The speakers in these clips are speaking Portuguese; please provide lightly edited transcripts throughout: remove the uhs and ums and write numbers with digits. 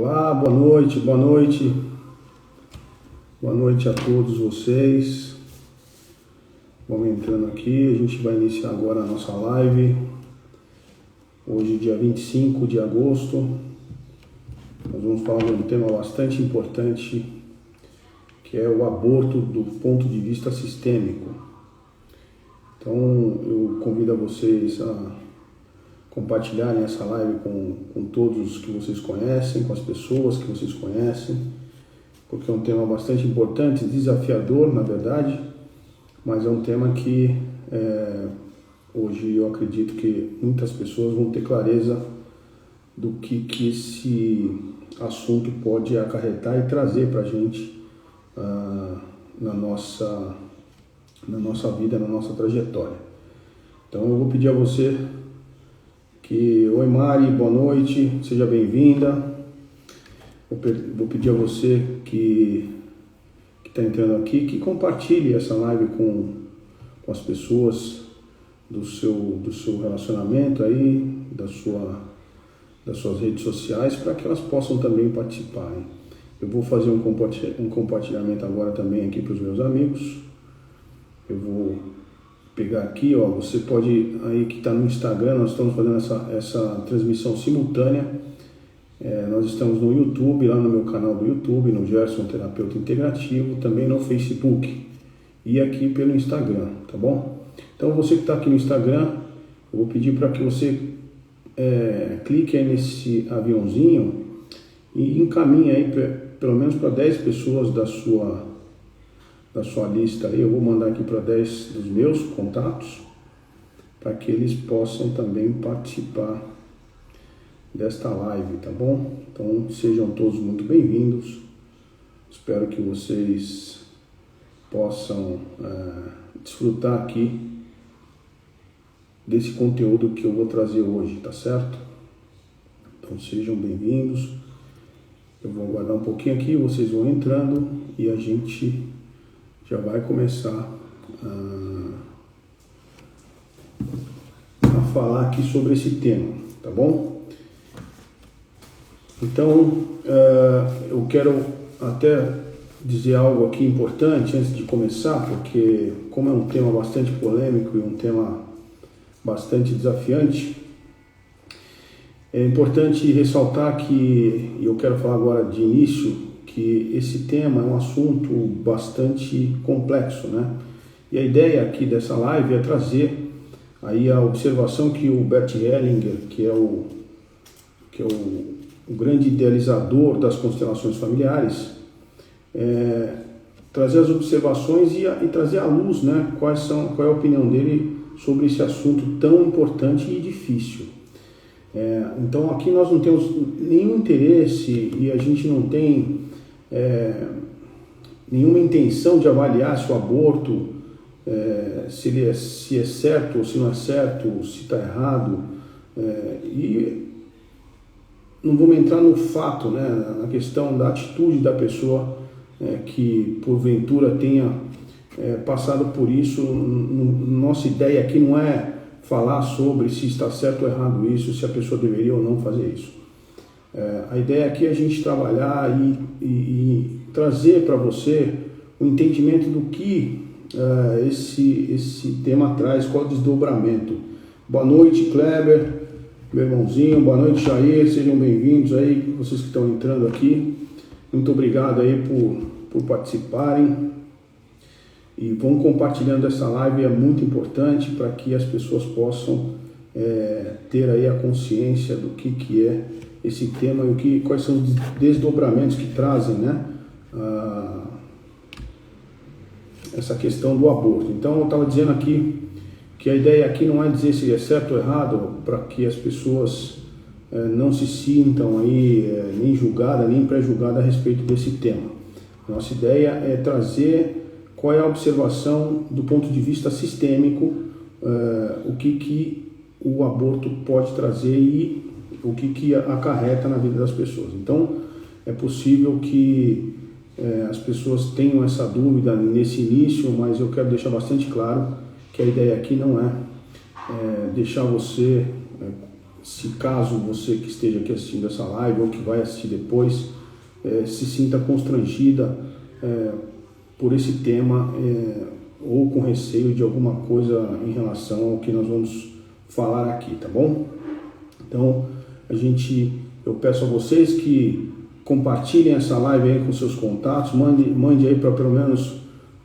Olá, boa noite, boa noite. Boa noite a todos vocês. Vamos entrando aqui, a gente vai iniciar agora a nossa live. Hoje, dia 25 de agosto, nós vamos falar de um tema bastante importante, que é o aborto do ponto de vista sistêmico. Então, eu convido a vocês a compartilharem essa live com todos que vocês conhecem, com as pessoas que vocês conhecem, porque é um tema bastante importante, desafiador, na verdade, mas é um tema que hoje eu acredito que muitas pessoas vão ter clareza do que esse assunto pode acarretar e trazer para a gente na nossa vida, na nossa trajetória. Então eu vou pedir a você oi Mari, boa noite, seja bem-vinda. Vou pedir a você que está entrando aqui, que compartilhe essa live com as pessoas do seu relacionamento aí, das suas redes sociais, para que elas possam também participar, hein? Eu vou fazer um compartilhamento agora também aqui para os meus amigos. Eu vou pegar aqui, ó, você pode, aí que está no Instagram, nós estamos fazendo essa transmissão simultânea. Nós estamos no YouTube, lá no meu canal do YouTube, no Gerson Terapeuta Integrativo, também no Facebook e aqui pelo Instagram, tá bom? Então você que está aqui no Instagram, eu vou pedir para que você clique aí nesse aviãozinho e encaminhe aí pelo menos para 10 pessoas da sua lista aí. Eu vou mandar aqui para 10 dos meus contatos, para que eles possam também participar desta live, tá bom? Então sejam todos muito bem-vindos. Espero que vocês possam desfrutar aqui desse conteúdo que eu vou trazer hoje, tá certo? Então sejam bem-vindos. Eu vou aguardar um pouquinho aqui, vocês vão entrando e a gente já vai começar a falar aqui sobre esse tema, tá bom? Então, eu quero até dizer algo aqui importante antes de começar, porque como é um tema bastante polêmico e um tema bastante desafiante, é importante ressaltar que, e eu quero falar agora de início, que esse tema é um assunto bastante complexo, né? E a ideia aqui dessa live é trazer aí a observação que o Bert Hellinger, que é o grande idealizador das constelações familiares, trazer as observações e trazer à luz, né, qual é a opinião dele sobre esse assunto tão importante e difícil. Então aqui nós não temos nenhum interesse e a gente não tem nenhuma intenção de avaliar se o aborto se é certo ou se não é certo, se está errado, e não vamos entrar no fato, né, na questão da atitude da pessoa que porventura tenha passado por isso. Nossa ideia aqui não é falar sobre se está certo ou errado isso, se a pessoa deveria ou não fazer isso. A ideia aqui é a gente trabalhar e trazer para você o entendimento do que esse tema traz, qual é o desdobramento. Boa noite, Kleber, meu irmãozinho, boa noite, Jair, sejam bem-vindos aí, vocês que estão entrando aqui. Muito obrigado aí por participarem e vão compartilhando essa live, é muito importante para que as pessoas possam ter aí a consciência do que é esse tema e quais são os desdobramentos que trazem, né, essa questão do aborto. Então eu estava dizendo aqui que a ideia aqui não é dizer se é certo ou errado, para que as pessoas não se sintam aí nem julgadas, nem pré-julgadas a respeito desse tema. Nossa ideia é trazer qual é a observação do ponto de vista sistêmico, o que o aborto pode trazer e o que acarreta na vida das pessoas. Então, é possível que as pessoas tenham essa dúvida nesse início, mas eu quero deixar bastante claro que a ideia aqui não é deixar você se caso você que esteja aqui assistindo essa live ou que vai assistir depois, se sinta constrangida por esse tema ou com receio de alguma coisa em relação ao que nós vamos falar aqui, tá bom? Então, eu peço a vocês que compartilhem essa live aí com seus contatos, mande aí para pelo menos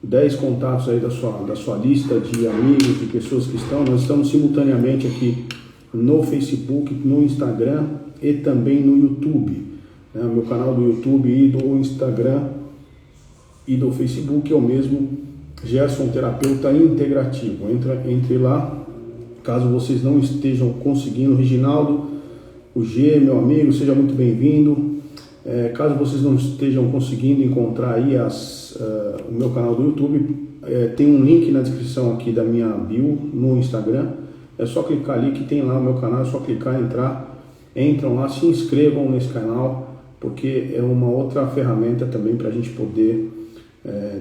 10 contatos aí da sua lista de amigos, de pessoas que estão. Nós estamos simultaneamente aqui no Facebook, no Instagram e também no YouTube. O meu canal do YouTube e do Instagram e do Facebook é o mesmo, Gerson Terapeuta Integrativo. Entre lá, caso vocês não estejam conseguindo. Reginaldo, o G, meu amigo, seja muito bem-vindo. Caso vocês não estejam conseguindo encontrar aí o meu canal do YouTube, tem um link na descrição aqui da minha bio no Instagram. É só clicar ali que tem lá o meu canal, é só clicar, entram lá, se inscrevam nesse canal, porque é uma outra ferramenta também para a gente poder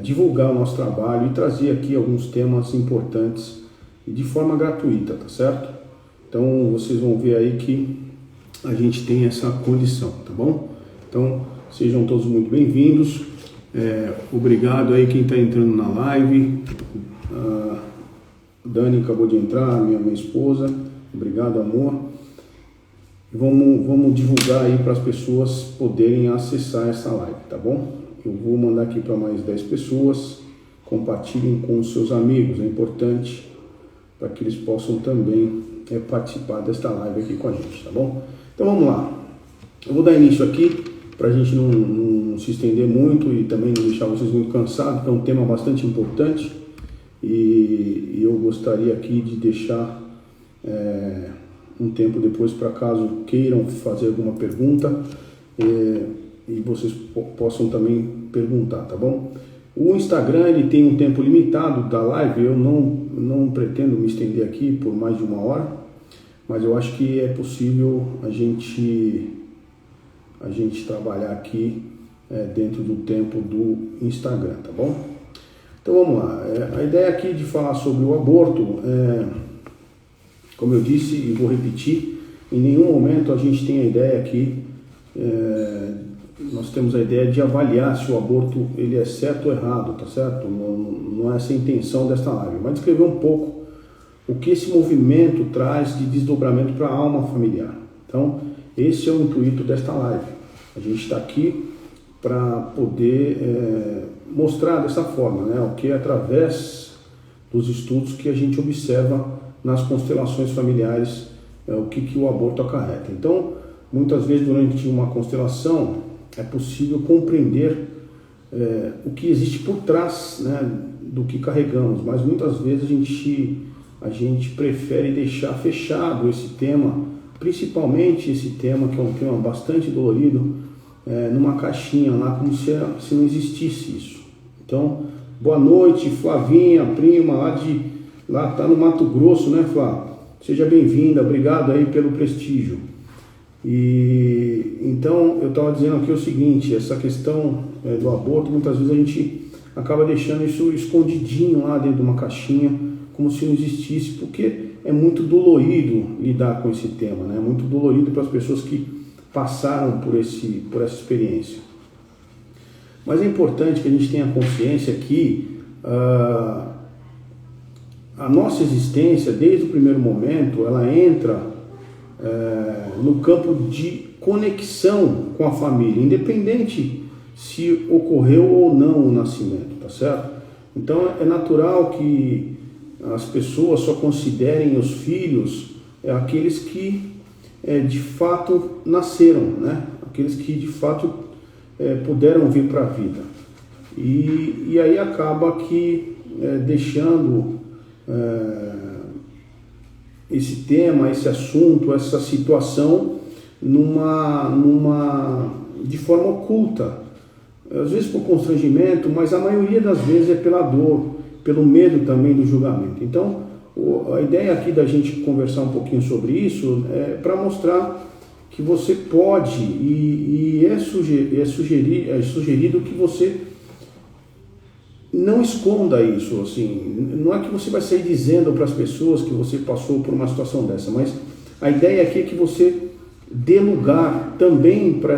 divulgar o nosso trabalho e trazer aqui alguns temas importantes de forma gratuita, tá certo? Então vocês vão ver aí que a gente tem essa condição, tá bom? Então sejam todos muito bem-vindos. Obrigado aí quem está entrando na live. A Dani acabou de entrar, minha esposa. Obrigado, amor. Vamos divulgar aí para as pessoas poderem acessar essa live, tá bom? Eu vou mandar aqui para mais 10 pessoas. Compartilhem com os seus amigos, é importante para que eles possam também participar desta live aqui com a gente, tá bom? Então vamos lá. Eu vou dar início aqui para a gente não se estender muito e também não deixar vocês muito cansados, porque é um tema bastante importante e eu gostaria aqui de deixar um tempo depois para caso queiram fazer alguma pergunta e vocês possam também perguntar, tá bom? O Instagram ele tem um tempo limitado da live, eu não pretendo me estender aqui por mais de 1 hora, mas eu acho que é possível a gente trabalhar aqui dentro do tempo do Instagram, tá bom? Então vamos lá. A ideia aqui de falar sobre o aborto, como eu disse e vou repetir, em nenhum momento a gente tem a ideia aqui, nós temos a ideia de avaliar se o aborto ele é certo ou errado, tá certo? Não é essa a intenção desta live, mas descrever um pouco o que esse movimento traz de desdobramento para a alma familiar. Então, esse é o intuito desta live. A gente está aqui para poder mostrar dessa forma, né, o que é através dos estudos que a gente observa nas constelações familiares, o que o aborto acarreta. Então, muitas vezes durante uma constelação é possível compreender o que existe por trás, né, do que carregamos, mas muitas vezes a gente prefere deixar fechado esse tema, principalmente esse tema, que é um tema bastante dolorido, numa caixinha lá, como se não existisse isso. Então, boa noite, Flavinha, prima, lá tá no Mato Grosso, né, Flá? Seja bem-vinda, obrigado aí pelo prestígio. E então, eu estava dizendo aqui o seguinte, essa questão do aborto, muitas vezes a gente acaba deixando isso escondidinho lá dentro de uma caixinha, como se não existisse, porque é muito dolorido lidar com esse tema, né? É muito dolorido para as pessoas que passaram por essa experiência. Mas é importante que a gente tenha consciência que a nossa existência, desde o primeiro momento, ela entra no campo de conexão com a família, independente se ocorreu ou não o nascimento, tá certo? Então é natural que as pessoas só considerem os filhos aqueles que de fato nasceram, né? Aqueles que de fato puderam vir para a vida. E aí acaba que deixando esse tema, esse assunto, essa situação de forma oculta, às vezes por constrangimento, mas a maioria das vezes é pela dor, pelo medo também do julgamento. Então, a ideia aqui da gente conversar um pouquinho sobre isso é para mostrar que você pode e é sugerido que você não esconda isso, assim, não é que você vai sair dizendo para as pessoas que você passou por uma situação dessa, mas A ideia aqui é que você dê lugar também para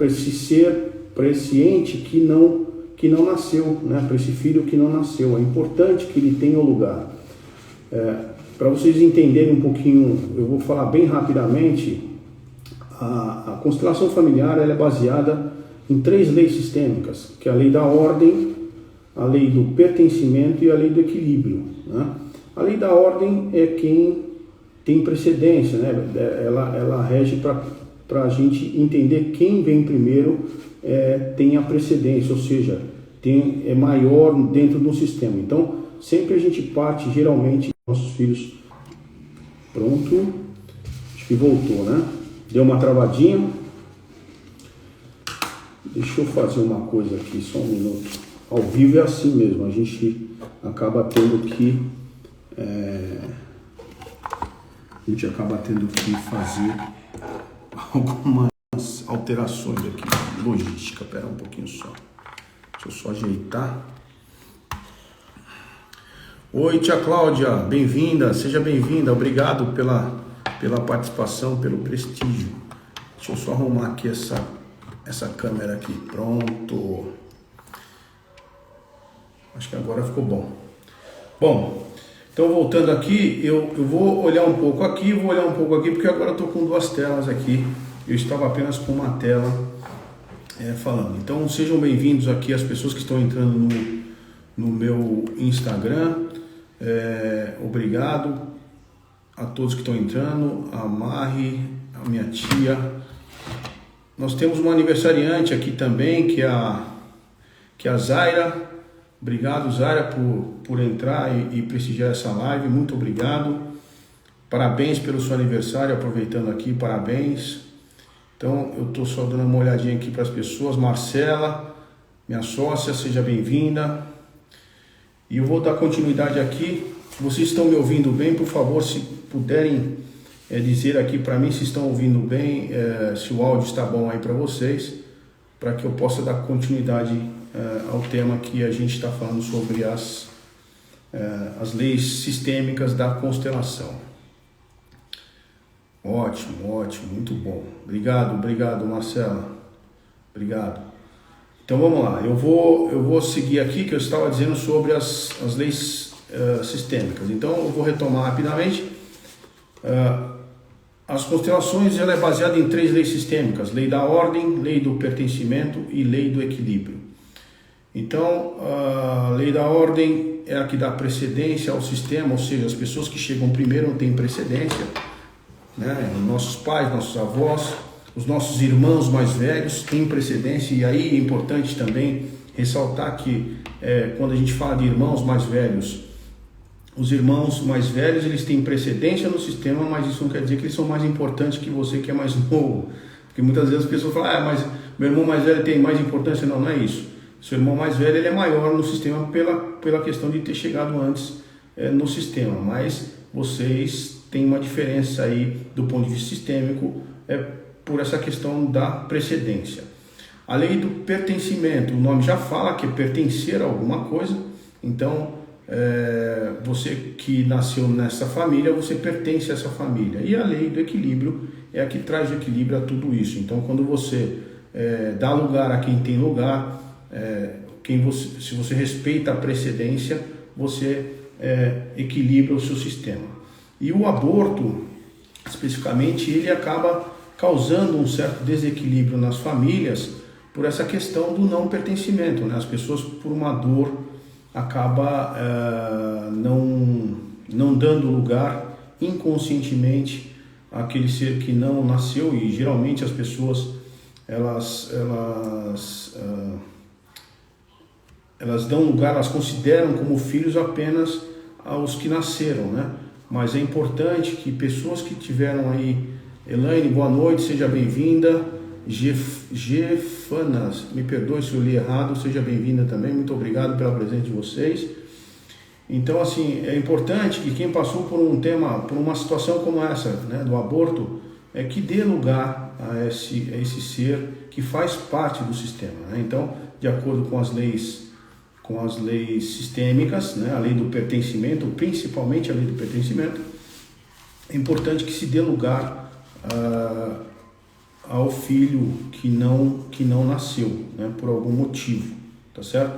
esse ser, para esse ente que não nasceu, né? Para esse filho que não nasceu. É importante que ele tenha o lugar. Para vocês entenderem um pouquinho, eu vou falar bem rapidamente. A constelação familiar ela é baseada em 3 leis sistêmicas, que é a lei da ordem, a lei do pertencimento e a lei do equilíbrio, né? A lei da ordem é quem tem precedência, né? Ela rege para a gente entender quem vem primeiro, tem a precedência, ou seja, é maior dentro do sistema. Então, sempre a gente parte, geralmente, nossos filhos. Pronto, acho que voltou, né? Deu uma travadinha. Deixa eu fazer uma coisa aqui, só um minuto. Ao vivo é assim mesmo, a gente acaba tendo que fazer algumas alterações aqui. Logística, espera um pouquinho só. Deixa eu só ajeitar. Oi, tia Cláudia, bem-vinda, seja bem-vinda. Obrigado pela participação, pelo prestígio. Deixa eu só arrumar aqui essa câmera aqui. Pronto. Acho que agora ficou bom. Bom, então voltando aqui, eu vou olhar um pouco aqui, porque agora eu estou com 2 telas aqui. Eu estava apenas com uma tela falando. Então sejam bem-vindos aqui as pessoas que estão entrando no meu Instagram. Obrigado a todos que estão entrando, a Mari, a minha tia. Nós temos uma aniversariante aqui também, que é a Zaira. Obrigado, Zaira, por entrar e prestigiar essa live. Muito obrigado. Parabéns pelo seu aniversário, aproveitando aqui, parabéns. Então, eu estou só dando uma olhadinha aqui para as pessoas. Marcela, minha sócia, seja bem-vinda. E eu vou dar continuidade aqui. Vocês estão me ouvindo bem? Por favor, se puderem dizer aqui para mim se estão ouvindo bem, se o áudio está bom aí para vocês, para que eu possa dar continuidade ao tema que a gente está falando sobre as leis sistêmicas da constelação. Ótimo, muito bom. Obrigado, Marcela. Obrigado. Então vamos lá, eu vou seguir aqui que eu estava dizendo sobre as leis sistêmicas. Então eu vou retomar rapidamente. As constelações ela é baseada em 3 leis sistêmicas: lei da ordem, lei do pertencimento e lei do equilíbrio. Então a lei da ordem é a que dá precedência ao sistema, ou seja, as pessoas que chegam primeiro não têm precedência, né? Nossos pais, nossos avós, os nossos irmãos mais velhos têm precedência. E aí é importante também ressaltar que quando a gente fala de irmãos mais velhos, os irmãos mais velhos eles têm precedência no sistema, mas isso não quer dizer que eles são mais importantes que você que é mais novo. Porque muitas vezes as pessoas falam, mas meu irmão mais velho tem mais importância. Não, não é isso. Seu irmão mais velho ele é maior no sistema pela questão de ter chegado antes no sistema, mas vocês têm uma diferença aí do ponto de vista sistêmico por essa questão da precedência. A lei do pertencimento, o nome já fala que é pertencer a alguma coisa. Então você que nasceu nessa família, você pertence a essa família. E a lei do equilíbrio é a que traz o equilíbrio a tudo isso. Então quando você dá lugar a quem tem lugar, se você respeita a precedência, você equilibra o seu sistema. E o aborto, especificamente, ele acaba causando um certo desequilíbrio nas famílias por essa questão do não pertencimento, né? As pessoas, por uma dor, acaba não dando lugar inconscientemente àquele ser que não nasceu. E geralmente as pessoas elas dão lugar, elas consideram como filhos apenas aos que nasceram, né? Mas é importante que pessoas que tiveram aí, Elaine, boa noite, seja bem-vinda. Gefanas, me perdoe se eu li errado, seja bem-vinda também, muito obrigado pela presença de vocês. Então, assim, é importante que quem passou por uma situação como essa, né, do aborto, que dê lugar a esse ser que faz parte do sistema, né? Então, de acordo com as leis sistêmicas, né, a lei do pertencimento, principalmente a lei do pertencimento, é importante que se dê lugar ao filho que não nasceu, né, por algum motivo, tá certo?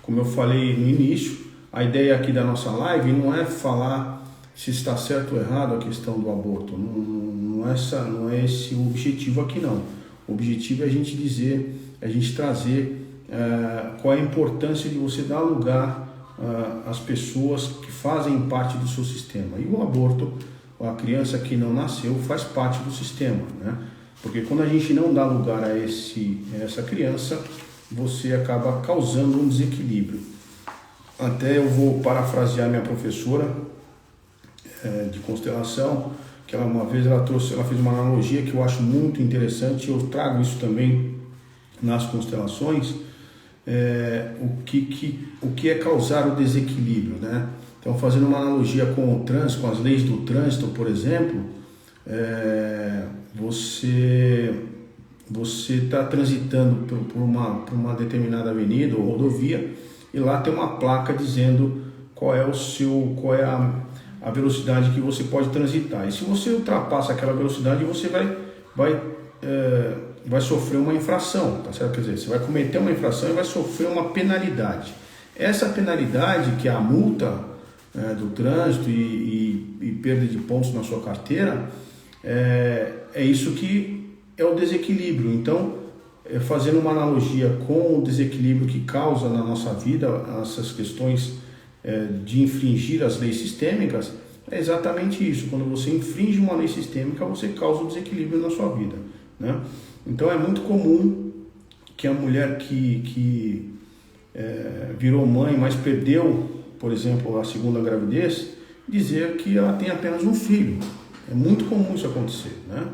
Como eu falei no início, a ideia aqui da nossa live não é falar se está certo ou errado a questão do aborto, não é esse o objetivo aqui não. O objetivo é a gente dizer, a gente trazer qual é a importância de você dar lugar às pessoas que fazem parte do seu sistema. E o aborto, a criança que não nasceu, faz parte do sistema, né? Porque quando a gente não dá lugar a essa criança, você acaba causando um desequilíbrio. Até eu vou parafrasear minha professora de constelação, que ela fez uma analogia que eu acho muito interessante, eu trago isso também nas constelações, o que é causar o desequilíbrio, né? Então, fazendo uma analogia com o trânsito, com as leis do trânsito, por exemplo, você está transitando por uma determinada avenida ou rodovia e lá tem uma placa dizendo qual é a velocidade que você pode transitar. E se você ultrapassa aquela velocidade, você vai sofrer uma infração, tá certo? Quer dizer, você vai cometer uma infração e vai sofrer uma penalidade. Essa penalidade, que é a multa do trânsito e perda de pontos na sua carteira, é isso que é o desequilíbrio. Então, fazendo uma analogia com o desequilíbrio que causa na nossa vida essas questões de infringir as leis sistêmicas, é exatamente isso. Quando você infringe uma lei sistêmica, você causa um desequilíbrio na sua vida, né? Então é muito comum que a mulher que virou mãe, mas perdeu, por exemplo, a segunda gravidez, dizer que ela tem apenas um filho. É muito comum isso acontecer, né?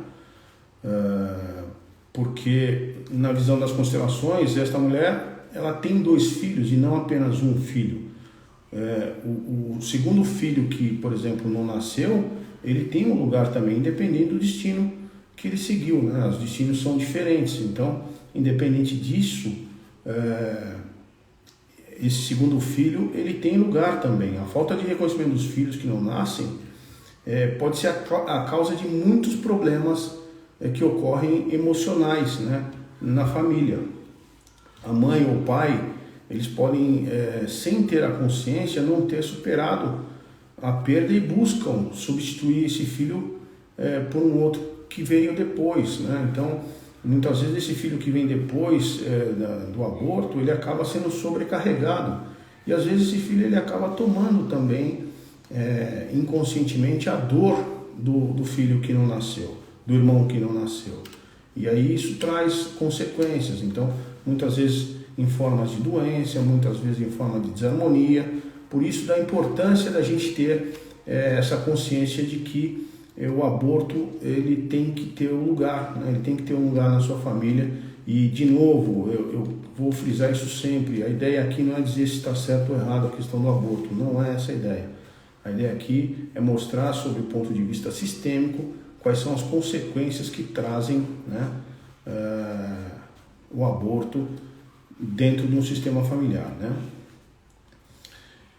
Porque na visão das constelações, esta mulher ela tem 2 filhos e não apenas um filho. O segundo filho que, por exemplo, não nasceu, ele tem um lugar também, independente do destino que ele seguiu, né? Os destinos são diferentes, então, independente disso, esse segundo filho, ele tem lugar também. A falta de reconhecimento dos filhos que não nascem pode ser a causa de muitos problemas que ocorrem emocionais, né, na família. A mãe ou o pai, eles podem, sem ter a consciência, não ter superado a perda e buscam substituir esse filho por um outro que veio depois, né? Então, muitas vezes esse filho que vem depois do aborto, ele acaba sendo sobrecarregado. E às vezes esse filho ele acaba tomando também inconscientemente a dor do filho que não nasceu, do irmão que não nasceu. E aí isso traz consequências. Então, muitas vezes em formas de doença, muitas vezes em forma de desarmonia. Por isso da importância da gente ter essa consciência de que o aborto ele tem que ter um lugar, né? Ele tem que ter um lugar na sua família. E de novo, eu vou frisar isso sempre, a ideia aqui não é dizer se está certo ou errado a questão do aborto, não é essa a ideia. A ideia aqui é mostrar, sob o ponto de vista sistêmico, quais são as consequências que trazem, né, o aborto dentro de um sistema familiar, né?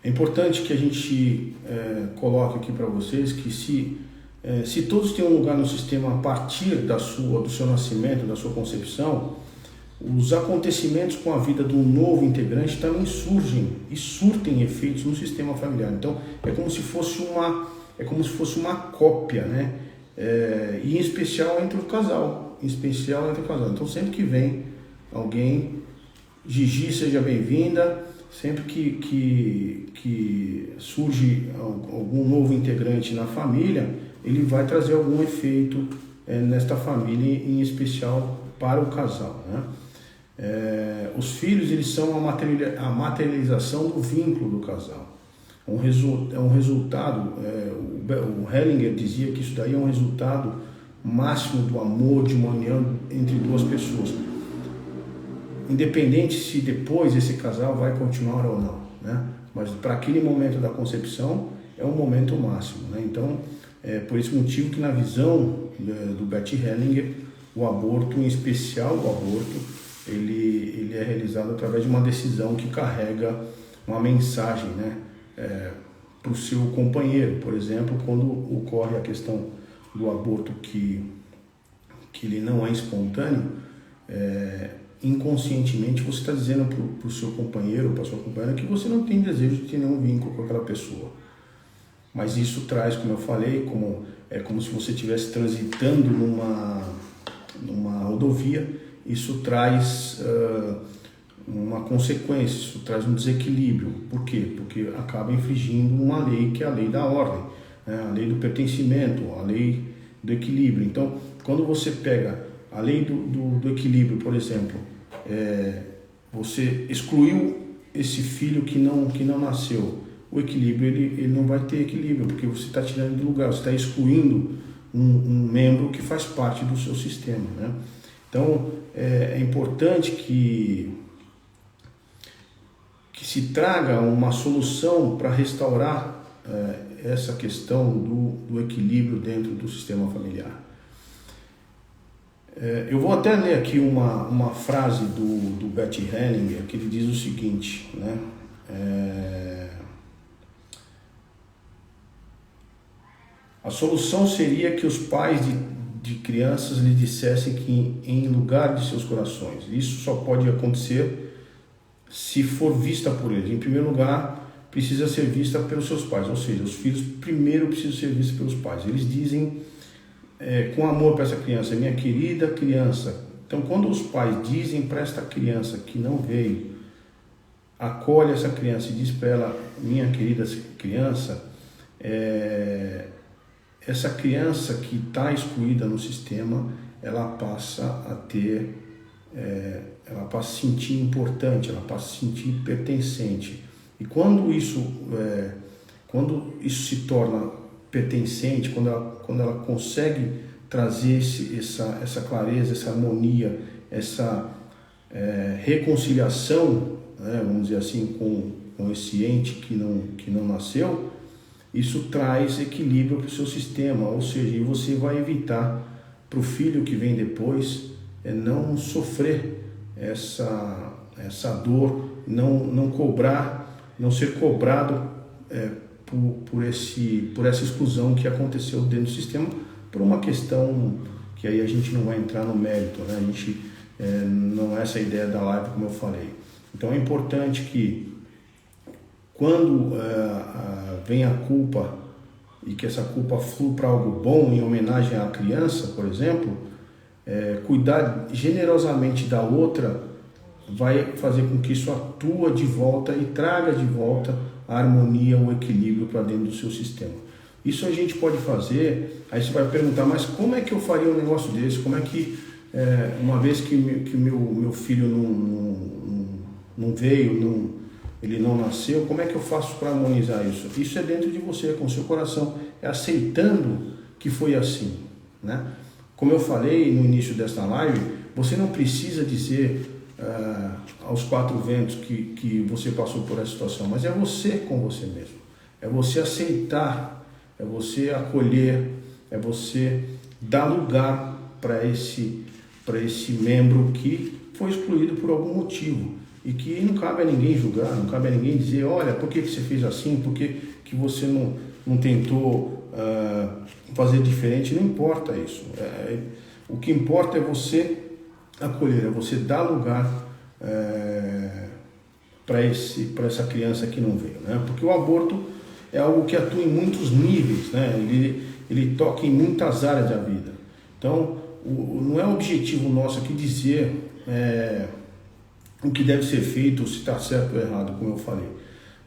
É importante que a gente coloque aqui para vocês que se todos têm um lugar no sistema a partir do seu nascimento, da sua concepção, os acontecimentos com a vida do novo integrante também surgem e surtem efeitos no sistema familiar. Então é como se fosse uma cópia, né? E em especial entre o casal, Então sempre que vem alguém, Gigi, seja bem-vinda. Sempre que surge algum novo integrante na família, ele vai trazer algum efeito nesta família, em especial para o casal, né? Os filhos, eles são a materialização do vínculo do casal. É um resultado, o Hellinger dizia que isso daí é um resultado máximo do amor, de uma união entre duas pessoas. Independente se depois esse casal vai continuar ou não, né? Mas para aquele momento da concepção é um momento máximo, né? Então, por esse motivo que na visão do Bert Hellinger, o aborto, em especial o aborto, ele é realizado através de uma decisão que carrega uma mensagem, né, o seu companheiro. Por exemplo, quando ocorre a questão do aborto que ele não é espontâneo, inconscientemente você está dizendo para o seu companheiro ou para a sua companheira que você não tem desejo de ter nenhum vínculo com aquela pessoa. Mas isso traz, como eu falei, é como se você estivesse transitando numa rodovia. Isso traz uma consequência, isso traz um desequilíbrio. Por quê? Porque acaba infringindo uma lei que é a lei da ordem, né? A lei do pertencimento, a lei do equilíbrio. Então, quando você pega a lei do equilíbrio, por exemplo, você excluiu esse filho que não nasceu. O equilíbrio ele não vai ter equilíbrio, porque você está tirando de lugar, você está excluindo um membro que faz parte do seu sistema, né? Então, é importante que se traga uma solução para restaurar essa questão do equilíbrio dentro do sistema familiar. Eu vou até ler aqui uma frase do Bert Hellinger, que ele diz o seguinte, né? A solução seria que os pais de crianças lhe dissessem que em lugar de seus corações. Isso só pode acontecer se for vista por eles. Em primeiro lugar, precisa ser vista pelos seus pais, ou seja, os filhos primeiro precisam ser vistos pelos pais. Eles dizem com amor para essa criança, minha querida criança. Então, quando os pais dizem para esta criança que não veio, acolhe essa criança e diz para ela, minha querida criança, essa criança que está excluída no sistema, ela passa a se sentir importante, ela passa a se sentir pertencente. E quando isso se torna pertencente, quando ela consegue trazer essa clareza, essa harmonia, essa reconciliação, né, vamos dizer assim, com esse ente que não nasceu, isso traz equilíbrio para o seu sistema, ou seja, você vai evitar para o filho que vem depois não sofrer essa dor, não ser cobrado por essa exclusão que aconteceu dentro do sistema, por uma questão que aí a gente não vai entrar no mérito, né? Não é essa a ideia da live, como eu falei. Então é importante que quando vem a culpa e que essa culpa flua para algo bom, em homenagem à criança, por exemplo, cuidar generosamente da outra vai fazer com que isso atua de volta e traga de volta a harmonia, o equilíbrio para dentro do seu sistema. Isso a gente pode fazer. Aí você vai perguntar, mas como é que eu faria um negócio desse? Como é que, uma vez que meu filho não veio, ele não nasceu, como é que eu faço para harmonizar isso? Isso é dentro de você, com o seu coração, é aceitando que foi assim, né? Como eu falei no início desta live, você não precisa dizer aos quatro ventos que você passou por essa situação, mas é você com você mesmo, é você aceitar, é você acolher, é você dar lugar para esse membro que foi excluído por algum motivo e que não cabe a ninguém julgar, não cabe a ninguém dizer, olha, por que você fez assim, por que você não tentou fazer diferente, não importa isso. O que importa é você acolher, é você dar lugar para essa criança que não veio, né? Porque o aborto é algo que atua em muitos níveis, né? Ele toca em muitas áreas da vida. Então, não é objetivo nosso aqui dizer o que deve ser feito, se está certo ou errado, como eu falei.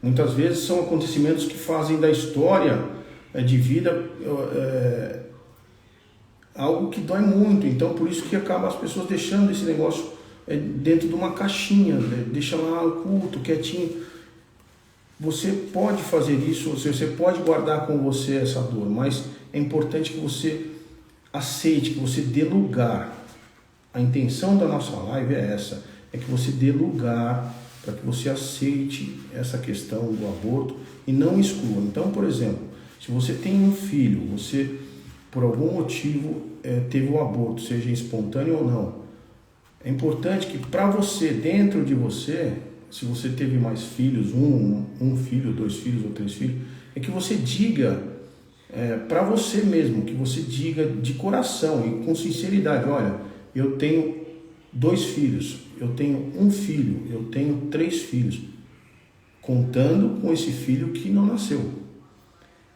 Muitas vezes são acontecimentos que fazem da história de vida algo que dói muito, então por isso que acaba as pessoas deixando esse negócio dentro de uma caixinha, deixa lá o culto, quietinho. Você pode fazer isso, você pode guardar com você essa dor, mas é importante que você aceite, que você dê lugar. A intenção da nossa live é essa, é que você dê lugar para que você aceite essa questão do aborto e não exclua. Então, por exemplo, se você tem um filho, você por algum motivo teve um aborto, seja espontâneo ou não, é importante que para você, dentro de você, se você teve mais filhos, um filho, 2 filhos ou 3 filhos, é que você diga para você mesmo, que você diga de coração e com sinceridade, olha, eu tenho 2 filhos, eu tenho 1 filho, eu tenho 3 filhos, contando com esse filho que não nasceu.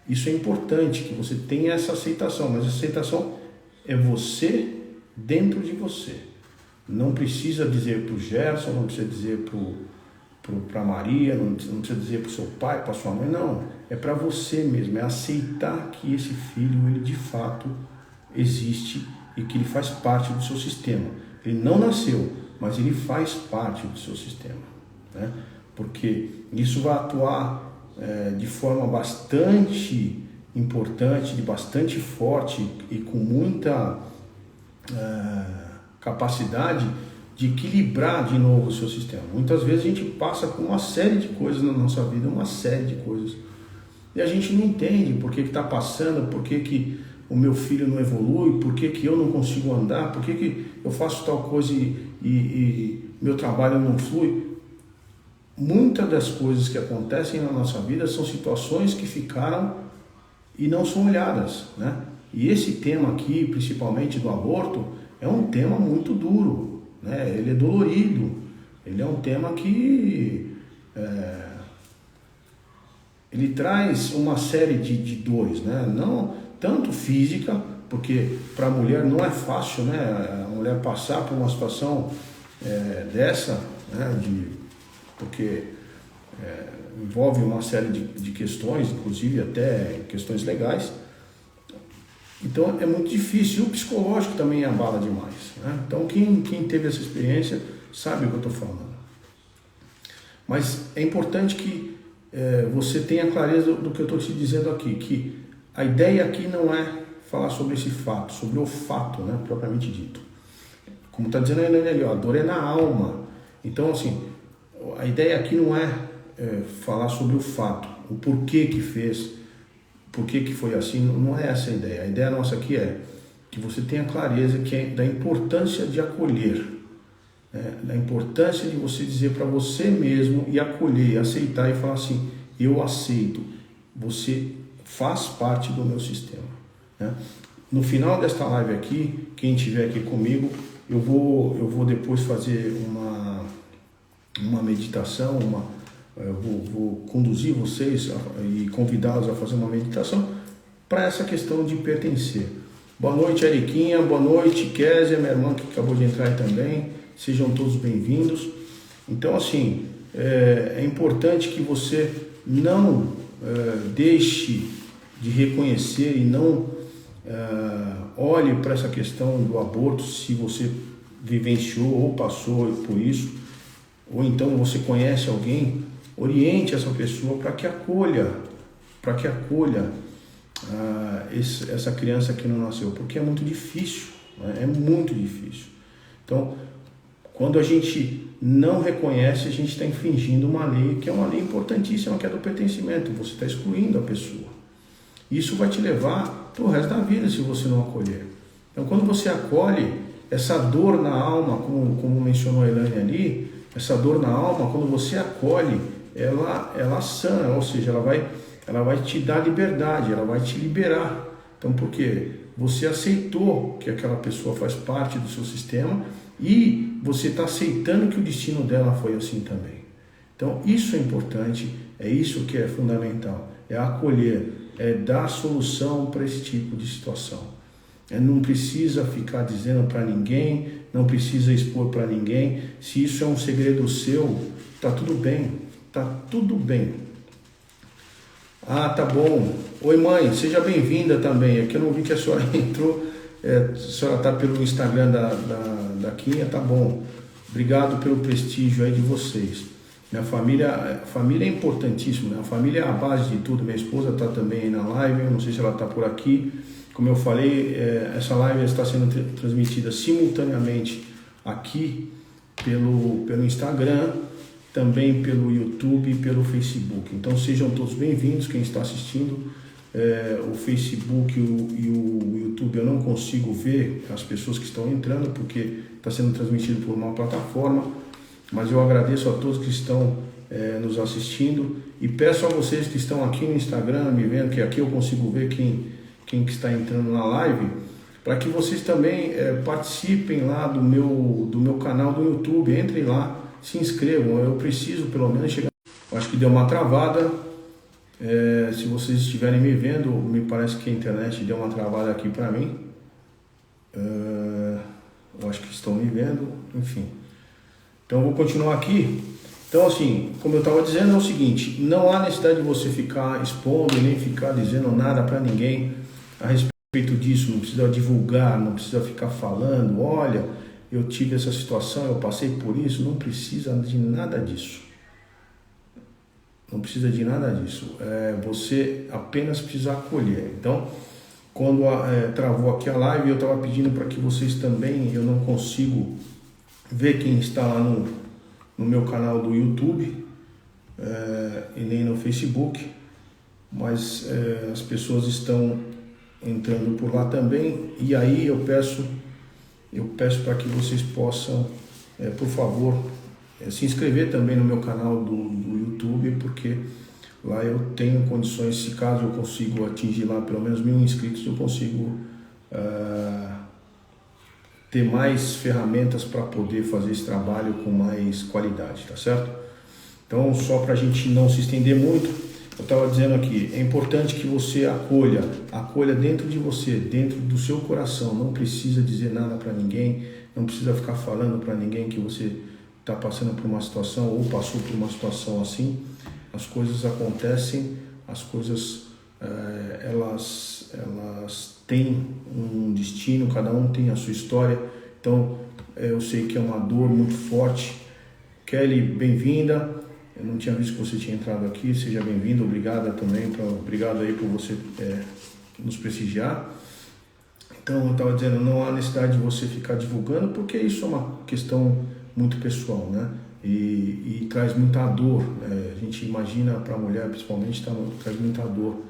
Isso é importante, que você tenha essa aceitação, mas a aceitação é você dentro de você. Não precisa dizer para o Gerson, não precisa dizer para a Maria, não precisa dizer para o seu pai, para a sua mãe, não. É para você mesmo, é aceitar que esse filho, ele de fato existe e que ele faz parte do seu sistema. Ele não nasceu, mas ele faz parte do seu sistema, né? Porque isso vai atuar de forma bastante importante, bastante forte e com muita capacidade de equilibrar de novo o seu sistema. Muitas vezes a gente passa por uma série de coisas na nossa vida, uma série de coisas, e a gente não entende por que está passando, por que o meu filho não evolui, por que eu não consigo andar, por que eu faço tal coisa e meu trabalho não flui. Muitas das coisas que acontecem na nossa vida são situações que ficaram e não são olhadas, né? E esse tema aqui, principalmente do aborto, é um tema muito duro, né? Ele é dolorido, ele é um tema que ele traz uma série de dores, né? Não tanto física, porque para a mulher não é fácil, né? A mulher passar por uma situação dessa, né? Porque envolve uma série de questões, inclusive até questões legais. Então é muito difícil, e o psicológico também abala demais, né? Então quem teve essa experiência sabe o que eu estou falando. Mas é importante que você tenha clareza do que eu estou te dizendo aqui, que a ideia aqui não é falar sobre esse fato, sobre o fato, né, propriamente dito. Como está dizendo ali, ó, a dor é na alma. Então, assim, a ideia aqui não é falar sobre o fato, o porquê que fez, porquê que foi assim, não é essa a ideia. A ideia nossa aqui é que você tenha clareza da importância de acolher, da importância de você dizer para você mesmo e acolher, aceitar e falar assim, eu aceito, você faz parte do meu sistema, né? No final desta live aqui, quem estiver aqui comigo, eu vou depois fazer uma meditação, eu vou conduzir vocês e convidá-los a fazer uma meditação para essa questão de pertencer. Boa noite, Eriquinha, boa noite, Kézia, minha irmã que acabou de entrar aí também, sejam todos bem-vindos. Então, assim, é importante que você não deixe de reconhecer e não olhe para essa questão do aborto se você vivenciou ou passou por isso, ou então você conhece alguém, oriente essa pessoa para que acolha essa criança que não nasceu, porque é muito difícil, né? É muito difícil. Então, quando a gente não reconhece, a gente está infringindo uma lei que é uma lei importantíssima, que é do pertencimento. Você está excluindo a pessoa. Isso vai te levar para o resto da vida se você não acolher. Então, quando você acolhe, essa dor na alma, como mencionou a Elaine ali, essa dor na alma, quando você acolhe, ela sana, ou seja, ela vai te dar liberdade, ela vai te liberar. Então, por quê? Você aceitou que aquela pessoa faz parte do seu sistema e você está aceitando que o destino dela foi assim também. Então, isso é importante, é isso que é fundamental, é acolher, é dar solução para esse tipo de situação. Não precisa ficar dizendo para ninguém, não precisa expor para ninguém. Se isso é um segredo seu, tá tudo bem, tá tudo bem. Ah, tá bom. Oi, mãe, seja bem-vinda também. Aqui eu não vi que a senhora entrou, a senhora está pelo Instagram da Quinha, tá bom. Obrigado pelo prestígio aí de vocês. Minha família é importantíssima, né? A família é a base de tudo. Minha esposa está também aí na live, eu não sei se ela está por aqui. Como eu falei, essa live está sendo transmitida simultaneamente aqui pelo Instagram, também pelo YouTube e pelo Facebook. Então sejam todos bem-vindos, quem está assistindo. O Facebook e o YouTube eu não consigo ver as pessoas que estão entrando, porque está sendo transmitido por uma plataforma, mas eu agradeço a todos que estão nos assistindo, e peço a vocês que estão aqui no Instagram me vendo, que aqui eu consigo ver quem que está entrando na live, para que vocês também participem lá do meu canal do YouTube. Entrem lá, se inscrevam. Eu preciso pelo menos chegar. Acho que deu uma travada. Se vocês estiverem me vendo, me parece que a internet deu uma travada aqui para mim. Eu acho que estão me vendo, enfim. Então eu vou continuar aqui. Então, assim, como eu estava dizendo, é o seguinte: não há necessidade de você ficar expondo, nem ficar dizendo nada para ninguém a respeito disso. Não precisa divulgar, não precisa ficar falando, olha, eu tive essa situação, eu passei por isso. Não precisa de nada disso. Não precisa de nada disso. Você apenas precisa acolher. Então, quando travou aqui a live, eu estava pedindo para que vocês também, eu não consigo ver quem está lá no meu canal do YouTube e nem no Facebook, mas as pessoas estão entrando por lá também, e aí eu peço para que vocês possam, por favor, se inscrever também no meu canal do YouTube, porque lá eu tenho condições, se caso eu consigo atingir lá pelo menos 1000 inscritos, eu consigo ter mais ferramentas para poder fazer esse trabalho com mais qualidade, tá certo? Então, só para a gente não se estender muito, eu estava dizendo aqui, é importante que você acolha dentro de você, dentro do seu coração. Não precisa dizer nada para ninguém, não precisa ficar falando para ninguém que você está passando por uma situação ou passou por uma situação assim. As coisas acontecem, as coisas elas têm um destino, cada um tem a sua história. Então eu sei que é uma dor muito forte. Kelly, bem-vinda. Eu não tinha visto que você tinha entrado aqui, seja bem-vindo, obrigado aí por você nos prestigiar. Então eu estava dizendo, não há necessidade de você ficar divulgando, porque isso é uma questão muito pessoal, né? E traz muita dor, a gente imagina para a mulher principalmente, traz muita dor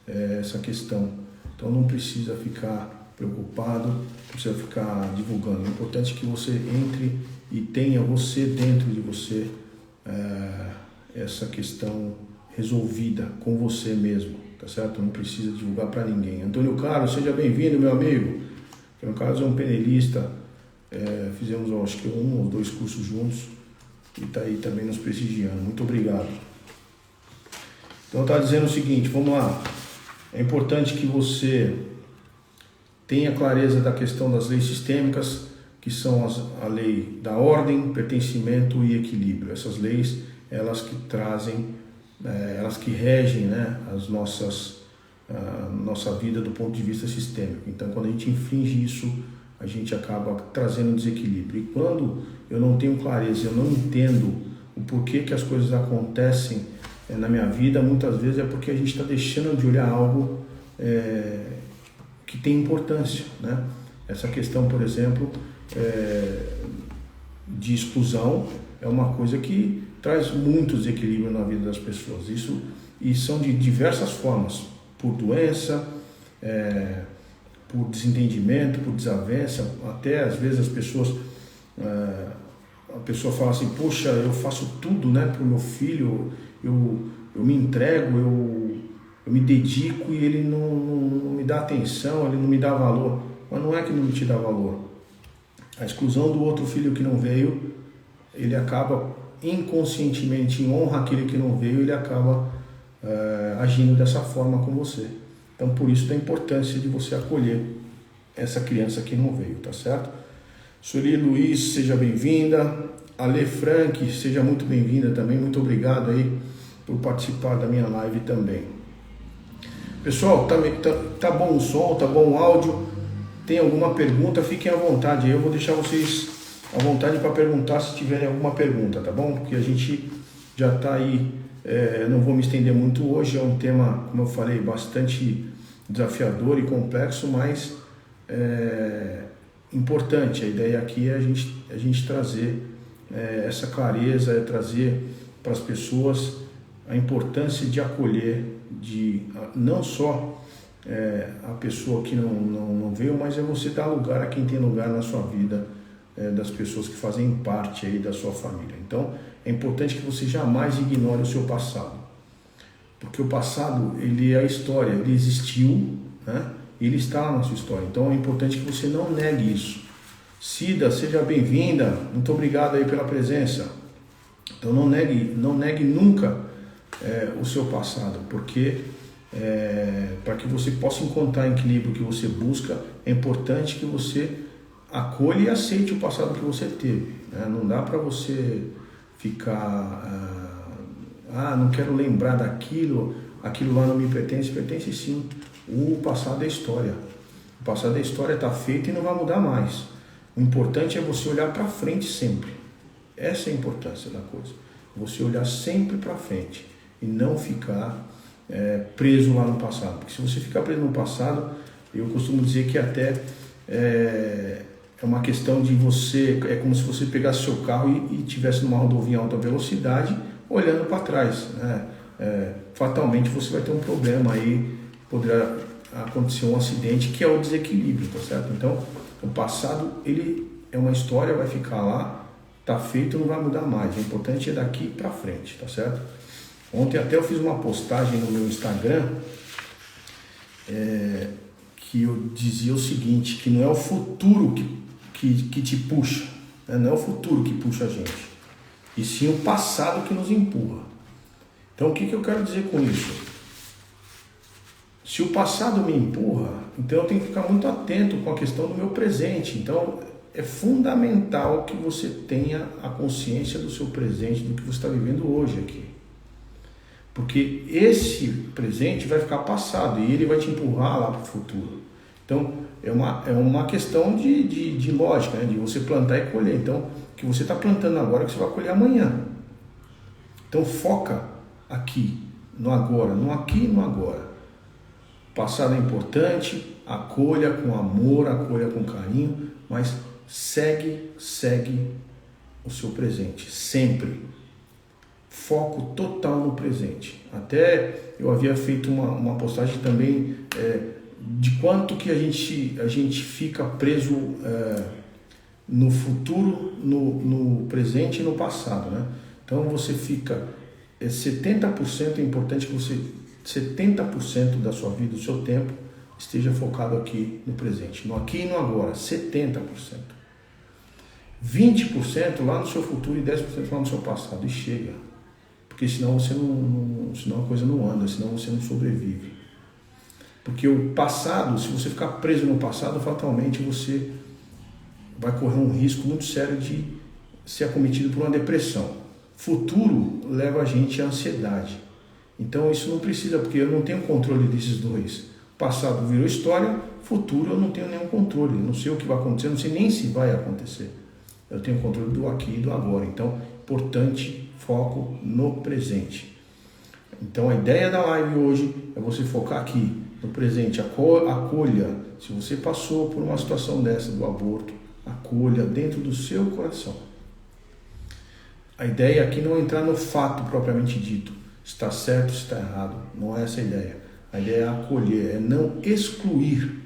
essa questão. Então não precisa ficar preocupado, não precisa ficar divulgando. O importante é que você entre e tenha você dentro de você essa questão resolvida com você mesmo, tá certo? Não precisa divulgar para ninguém. Antônio Carlos, seja bem-vindo, meu amigo. Antônio Carlos é um penelista, fizemos acho que 1 ou 2 cursos juntos e está aí também nos prestigiando. Muito obrigado. Então está dizendo o seguinte, vamos lá. É importante que você tenha clareza da questão das leis sistêmicas, que são a lei da ordem, pertencimento e equilíbrio. Essas leis, elas que trazem, elas que regem, né, nossa vida do ponto de vista sistêmico. Então, quando a gente infringe isso, a gente acaba trazendo desequilíbrio. E quando eu não tenho clareza, eu não entendo o porquê que as coisas acontecem na minha vida, muitas vezes é porque a gente está deixando de olhar algo que tem importância, né? Essa questão, por exemplo, de exclusão é uma coisa que traz muito desequilíbrio na vida das pessoas. E são de diversas formas, por doença, por desentendimento, por desavença, até às vezes a pessoa fala assim, poxa, eu faço tudo, né, para o meu filho, eu me entrego, eu me dedico e ele não me dá atenção, ele não me dá valor. Mas não é que não te dá valor. A exclusão do outro filho que não veio, ele acaba inconscientemente, em honra àquele que não veio, ele acaba agindo dessa forma com você. Então, por isso da importância de você acolher essa criança que não veio, tá certo? Sueli Luiz, seja bem-vinda. Ale Frank, seja muito bem-vinda também. Muito obrigado aí por participar da minha live também. Pessoal, tá bom o som, tá bom o áudio? Tem alguma pergunta? Fiquem à vontade. Eu vou deixar vocês à vontade para perguntar se tiverem alguma pergunta, tá bom? Porque a gente já está aí, não vou me estender muito hoje, é um tema, como eu falei, bastante desafiador e complexo, mas importante. A ideia aqui é a gente trazer essa clareza, trazer para as pessoas a importância de acolher, não só a pessoa que não veio, mas é você dar lugar a quem tem lugar na sua vida das pessoas que fazem parte aí da sua família. Então, é importante que você jamais ignore o seu passado, porque o passado, ele é a história, ele existiu, né? Ele está na sua história. Então, é importante que você não negue isso. Cida, seja bem-vinda, muito obrigado aí pela presença. Então, não negue nunca o seu passado, porque para que você possa encontrar o equilíbrio que você busca, é importante que você acolha e aceite o passado que você teve, né? Não dá para você ficar, não quero lembrar daquilo, aquilo lá não me pertence. Pertence sim. O passado é história. O passado é história, está feito e não vai mudar mais. O importante é você olhar para frente sempre. Essa é a importância da coisa. Você olhar sempre para frente e não ficar preso lá no passado. Porque se você ficar preso no passado, eu costumo dizer que até é uma questão de você, é como se você pegasse seu carro e estivesse numa rodovia em alta velocidade, olhando para trás, né? Fatalmente você vai ter um problema aí, poderá acontecer um acidente, que é o desequilíbrio, tá certo? Então, o passado, ele é uma história, vai ficar lá, tá feito, não vai mudar mais. O importante é daqui para frente, tá certo? Ontem até eu fiz uma postagem no meu Instagram, que eu dizia o seguinte, que não é o futuro que te puxa, né? Não é o futuro que puxa a gente, e sim o passado que nos empurra. Então, o que eu quero dizer com isso? Se o passado me empurra, então eu tenho que ficar muito atento com a questão do meu presente. Então, é fundamental que você tenha a consciência do seu presente, do que você está vivendo hoje aqui. Porque esse presente vai ficar passado e ele vai te empurrar lá para o futuro. Então, é uma questão de lógica, né? De você plantar e colher. Então, o que você está plantando agora, que você vai colher amanhã. Então, foca aqui, no agora, no aqui e no agora. O passado é importante, acolha com amor, acolha com carinho, mas segue o seu presente, sempre. Foco total no presente. Até eu havia feito uma postagem também de quanto que a gente fica preso no futuro, no presente e no passado, né? Então você fica 70%, é importante que você 70% da sua vida, do seu tempo, esteja focado aqui no presente, no aqui e no agora, 70%. 20% lá no seu futuro e 10% lá no seu passado, e chega. Porque senão senão a coisa não anda, senão você não sobrevive. Porque o passado, se você ficar preso no passado, fatalmente você vai correr um risco muito sério de ser acometido por uma depressão. Futuro leva a gente à ansiedade. Então isso não precisa, porque eu não tenho controle desses dois. Passado virou história, futuro eu não tenho nenhum controle. Eu não sei o que vai acontecer, não sei nem se vai acontecer. Eu tenho controle do aqui e do agora. Então, importante, foco no presente. Então a ideia da live hoje é você focar aqui no presente. Acolha, se você passou por uma situação dessa do aborto, acolha dentro do seu coração. A ideia aqui não é entrar no fato propriamente dito, está certo, está errado, não é essa a ideia. A ideia é acolher, é não excluir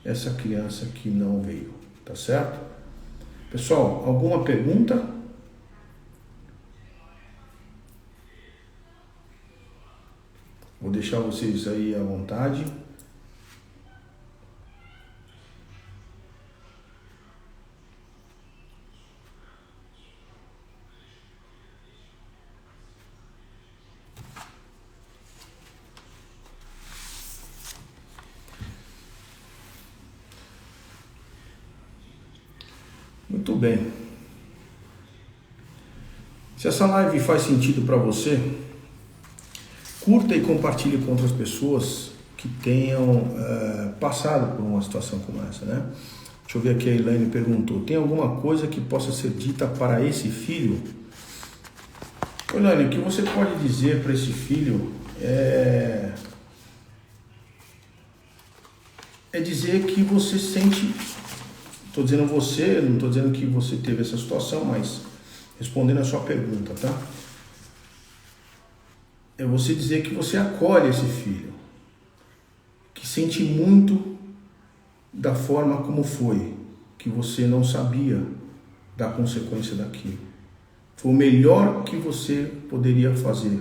essa criança que não veio, tá certo? Pessoal, alguma pergunta? Vou deixar vocês aí à vontade. Muito bem. Se essa live faz sentido para você, curta e compartilhe com outras pessoas que tenham passado por uma situação como essa, né? Deixa eu ver aqui, a Elaine perguntou, tem alguma coisa que possa ser dita para esse filho? Elaine, o que você pode dizer para esse filho é dizer que você sente, estou dizendo você, não estou dizendo que você teve essa situação, mas respondendo a sua pergunta, tá? É você dizer que você acolhe esse filho, que sente muito da forma como foi, que você não sabia, da consequência daquilo. Foi o melhor que você poderia fazer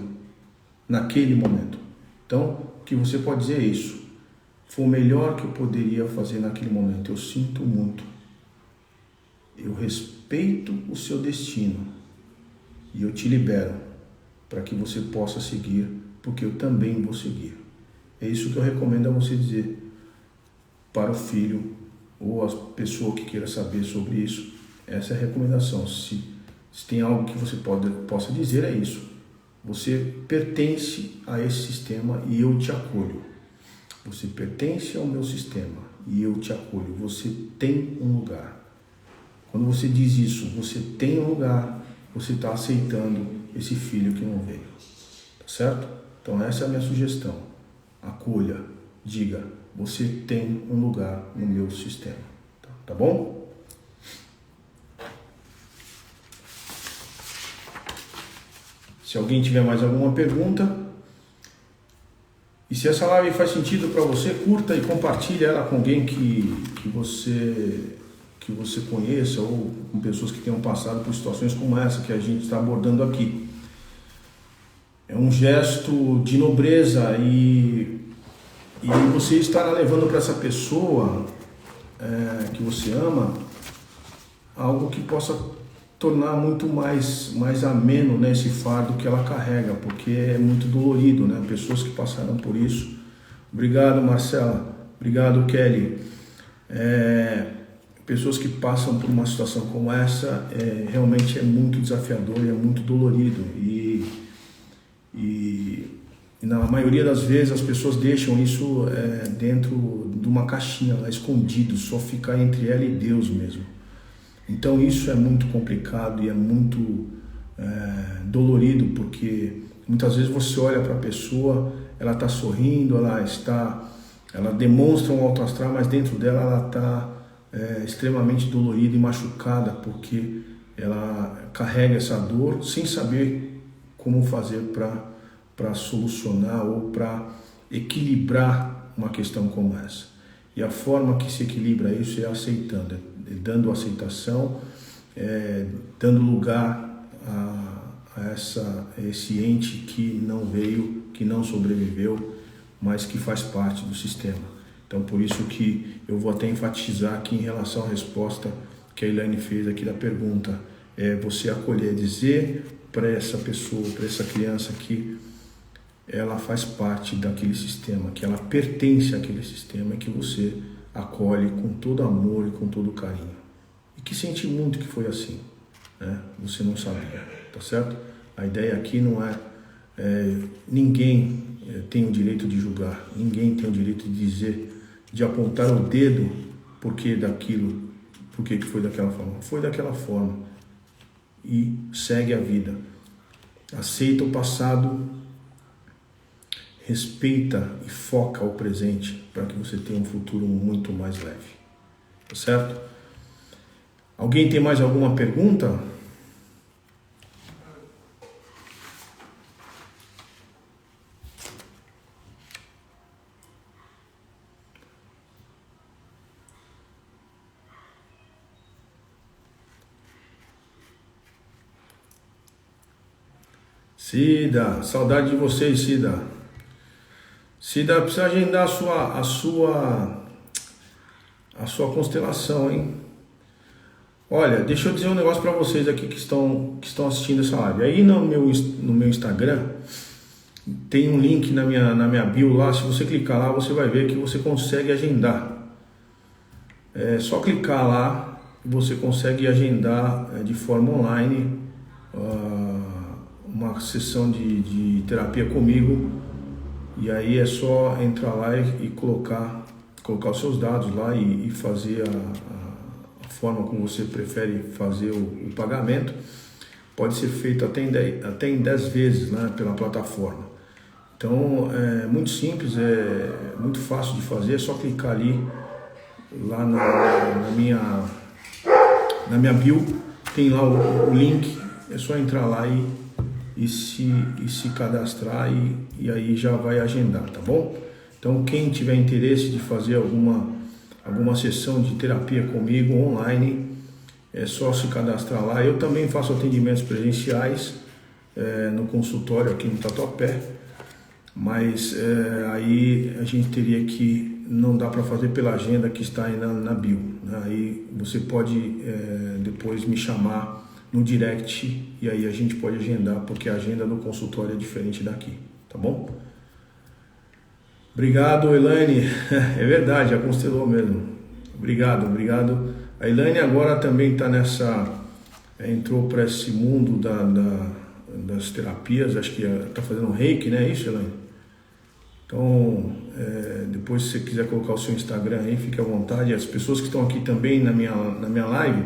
naquele momento. Então, o que você pode dizer é isso. Foi o melhor que eu poderia fazer naquele momento. Eu sinto muito. Eu respeito o seu destino. E eu te libero para que você possa seguir, porque eu também vou seguir. É isso que eu recomendo a você dizer para o filho ou a pessoa que queira saber sobre isso. Essa é a recomendação. Se tem algo que você possa dizer, é isso. Você pertence a esse sistema e eu te acolho. Você pertence ao meu sistema e eu te acolho. Você tem um lugar. Quando você diz isso, você tem um lugar, você está aceitando esse filho que não veio. Tá certo? Então essa é a minha sugestão. Acolha, diga, você tem um lugar no meu sistema. Tá bom? Se alguém tiver mais alguma pergunta, e se essa live faz sentido para você, curta e compartilhe ela com alguém que você conheça ou com pessoas que tenham passado por situações como essa que a gente está abordando aqui. É um gesto de nobreza e você estará levando para essa pessoa que você ama algo que possa tornar muito mais ameno, né, esse fardo que ela carrega, porque é muito dolorido, né? Pessoas que passaram por isso. Obrigado, Marcela. Obrigado, Kelly. Pessoas que passam por uma situação como essa, realmente é muito desafiador e é muito dolorido. E na maioria das vezes as pessoas deixam isso dentro de uma caixinha lá, escondido, só fica entre ela e Deus mesmo. Então isso é muito complicado e é muito dolorido, porque muitas vezes você olha para a pessoa, ela está sorrindo, ela demonstra um alto astral, mas dentro dela ela está extremamente dolorida e machucada, porque ela carrega essa dor sem saber como fazer para solucionar ou para equilibrar uma questão como essa. E a forma que se equilibra isso é aceitando, dando aceitação, dando lugar a esse ente que não veio, que não sobreviveu, mas que faz parte do sistema. Então, por isso que eu vou até enfatizar aqui em relação à resposta que a Elaine fez aqui da pergunta, você acolher, dizer para essa pessoa, para essa criança que ela faz parte daquele sistema, que ela pertence àquele sistema e que você acolhe com todo amor e com todo carinho. E que sente muito que foi assim, né? Você não sabia, tá certo? A ideia aqui não ninguém tem o direito de julgar, ninguém tem o direito de dizer, de apontar o dedo por que foi daquela forma. Foi daquela forma e segue a vida. Aceita o passado, respeita e foca o presente para que você tenha um futuro muito mais leve. Tá certo? Alguém tem mais alguma pergunta? Cida, saudade de vocês, Cida. Cida, precisa agendar a sua constelação, hein? Olha, deixa eu dizer um negócio para vocês aqui que estão assistindo essa live. Aí no meu Instagram tem um link na minha bio lá. Se você clicar lá, você vai ver que você consegue agendar. É só clicar lá e você consegue agendar de forma online uma sessão de terapia comigo. E aí é só entrar lá e colocar os seus dados lá e fazer a forma como você prefere fazer o pagamento. Pode ser feito até em 10 vezes, né, pela plataforma. Então é muito simples, é muito fácil de fazer, é só clicar ali lá na minha bio, tem lá o link, é só entrar lá e se cadastrar e aí já vai agendar, tá bom? Então quem tiver interesse de fazer alguma sessão de terapia comigo online, é só se cadastrar lá. Eu também faço atendimentos presenciais no consultório aqui no Tatuapé, mas aí a gente teria que, não dá para fazer pela agenda que está aí na bio, né? Aí você pode depois me chamar no direct e aí a gente pode agendar, porque a agenda do consultório é diferente daqui, tá bom? Obrigado, Elaine. É verdade, já constelou mesmo. Obrigado. A Elaine agora também está entrou para esse mundo das terapias, acho que está fazendo reiki, né? É isso, Elaine? Então, depois se você quiser colocar o seu Instagram aí, fique à vontade. As pessoas que estão aqui também na minha live,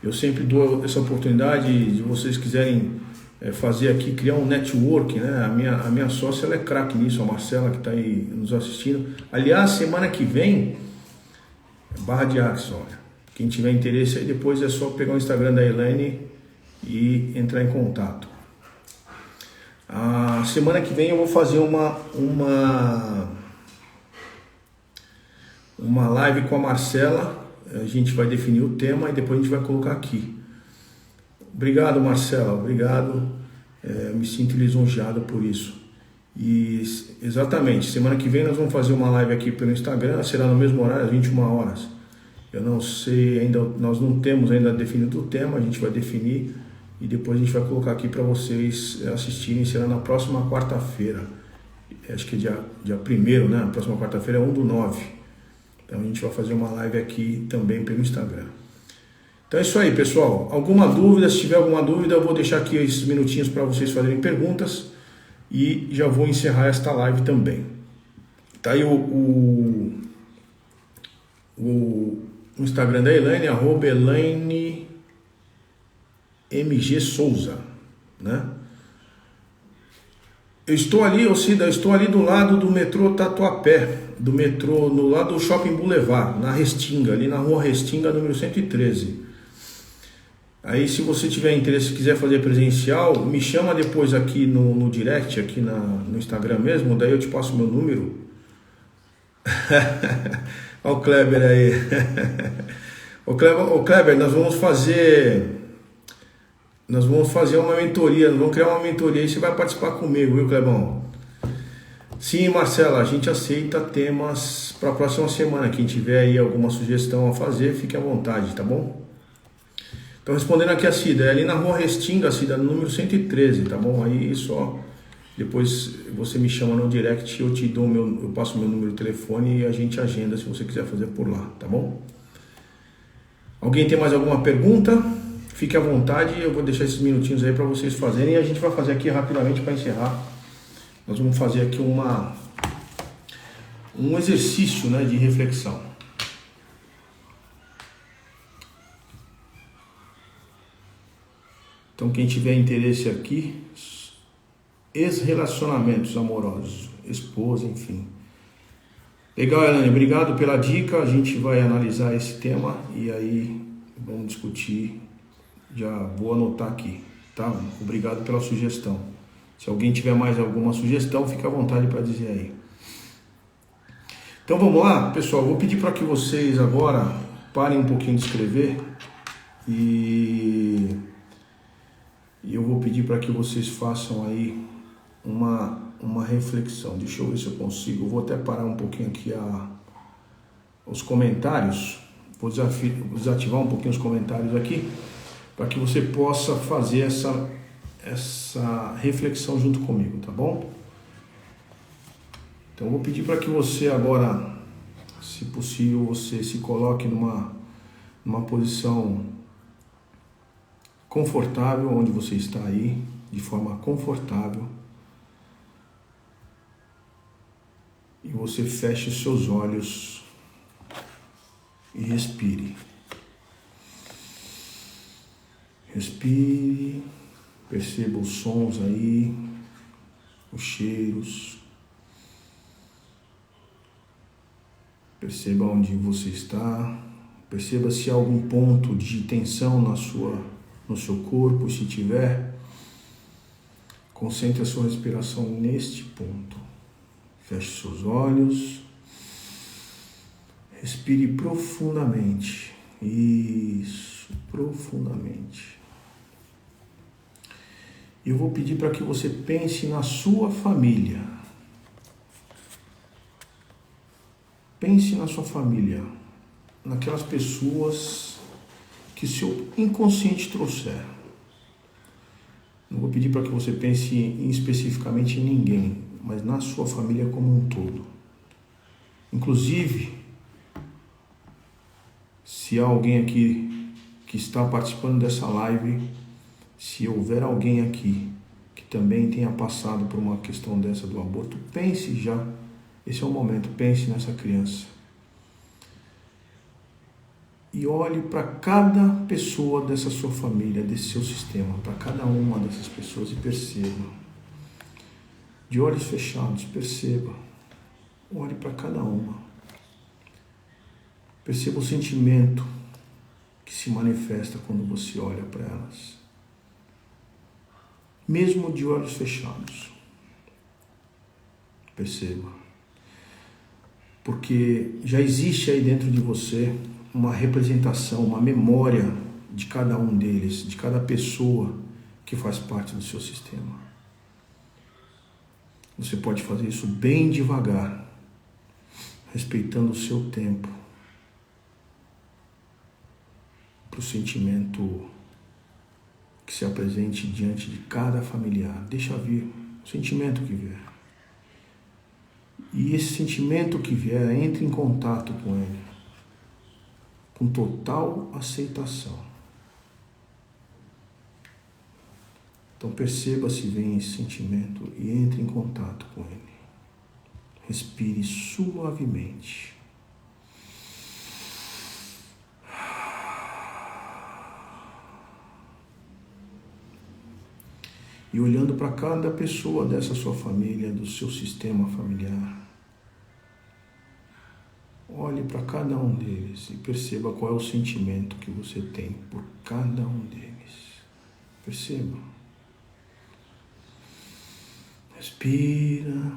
eu sempre dou essa oportunidade de vocês quiserem fazer aqui, criar um network, né? A minha sócia, ela é craque nisso, a Marcela, que está aí nos assistindo. Aliás, semana que vem, Barra de Axis, olha. Quem tiver interesse aí, depois é só pegar o Instagram da Elaine e entrar em contato. A semana que vem eu vou fazer uma live com a Marcela. A gente vai definir o tema e depois a gente vai colocar aqui. Obrigado, Marcela, obrigado. Me sinto lisonjeado por isso. E exatamente, semana que vem nós vamos fazer uma live aqui pelo Instagram, será no mesmo horário, às 21 horas. Eu não sei ainda, nós não temos ainda definido o tema, a gente vai definir e depois a gente vai colocar aqui para vocês assistirem. Será na próxima quarta-feira, acho que é dia 1º, né? A próxima quarta-feira é 1/9. Então a gente vai fazer uma live aqui também pelo Instagram. Então é isso aí, pessoal. Alguma dúvida? Se tiver alguma dúvida, eu vou deixar aqui esses minutinhos para vocês fazerem perguntas e já vou encerrar esta live também. Tá aí o Instagram da Elaine, @ElaineMG_Souza, né? Eu estou ali do lado do metrô Tatuapé, no lado do Shopping Boulevard, na Restinga, ali na rua Restinga, número 113. Aí, se você tiver interesse, quiser fazer presencial, me chama depois aqui no direct, aqui no Instagram mesmo, daí eu te passo o meu número. Olha o Kleber aí. Ô Kleber, nós vamos fazer uma mentoria, nós vamos criar uma mentoria e você vai participar comigo, viu, Clebão? Sim, Marcela, a gente aceita temas para a próxima semana. Quem tiver aí alguma sugestão a fazer, fique à vontade, tá bom? Então, respondendo aqui a Cida, é ali na rua Restinga, Cida, no número 113, tá bom? Aí só depois você me chama no direct, eu passo o meu número de telefone e a gente agenda se você quiser fazer por lá, tá bom? Alguém tem mais alguma pergunta? Fique à vontade, eu vou deixar esses minutinhos aí para vocês fazerem e a gente vai fazer aqui rapidamente para encerrar. Nós vamos fazer aqui um exercício, né, de reflexão. Então, quem tiver interesse aqui, ex-relacionamentos amorosos, esposa, enfim. Legal, Elaine, obrigado pela dica, a gente vai analisar esse tema e aí vamos discutir. Já vou anotar aqui, tá? Obrigado pela sugestão. Se alguém tiver mais alguma sugestão, fique à vontade para dizer aí. Então vamos lá, pessoal. Vou pedir para que vocês agora parem um pouquinho de escrever e eu vou pedir para que vocês façam aí uma reflexão. Deixa eu ver se eu consigo. Eu vou até parar um pouquinho aqui os comentários. Vou desativar um pouquinho os comentários aqui, para que você possa fazer essa reflexão junto comigo, tá bom? Então eu vou pedir para que você agora, se possível, você se coloque numa posição confortável, onde você está aí, de forma confortável. E você feche os seus olhos e respire. Respire, perceba os sons aí, os cheiros. Perceba onde você está. Perceba se há algum ponto de tensão no seu corpo. Se tiver, concentre a sua respiração neste ponto. Feche seus olhos. Respire profundamente. Isso. Isso, profundamente. Eu vou pedir para que você pense na sua família. Pense na sua família, naquelas pessoas que o seu inconsciente trouxer. Não vou pedir para que você pense especificamente em ninguém, mas na sua família como um todo. Inclusive, se há alguém aqui que está participando dessa live, se houver alguém aqui que também tenha passado por uma questão dessa do aborto, pense já, esse é o momento, pense nessa criança. E olhe para cada pessoa dessa sua família, desse seu sistema, para cada uma dessas pessoas e perceba. De olhos fechados, perceba. Olhe para cada uma. Perceba o sentimento que se manifesta quando você olha para elas. Mesmo de olhos fechados. Perceba. Porque já existe aí dentro de você uma representação, uma memória de cada um deles, de cada pessoa que faz parte do seu sistema. Você pode fazer isso bem devagar, respeitando o seu tempo, para o sentimento que se apresente diante de cada familiar. Deixa vir o sentimento que vier. E esse sentimento que vier, entre em contato com ele, com total aceitação. Então perceba se vem esse sentimento e entre em contato com ele. Respire suavemente. E olhando para cada pessoa dessa sua família, do seu sistema familiar, olhe para cada um deles e perceba qual é o sentimento que você tem por cada um deles. Perceba. Respira.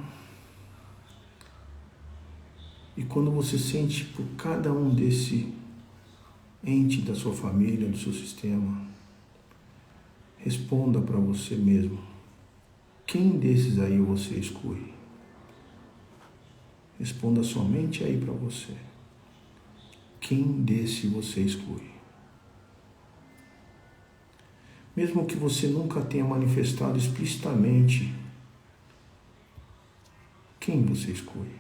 E quando você sente por cada um desse ente da sua família, do seu sistema, responda para você mesmo. Quem desses aí você exclui? Responda somente aí para você. Quem desse você exclui? Mesmo que você nunca tenha manifestado explicitamente, quem você exclui?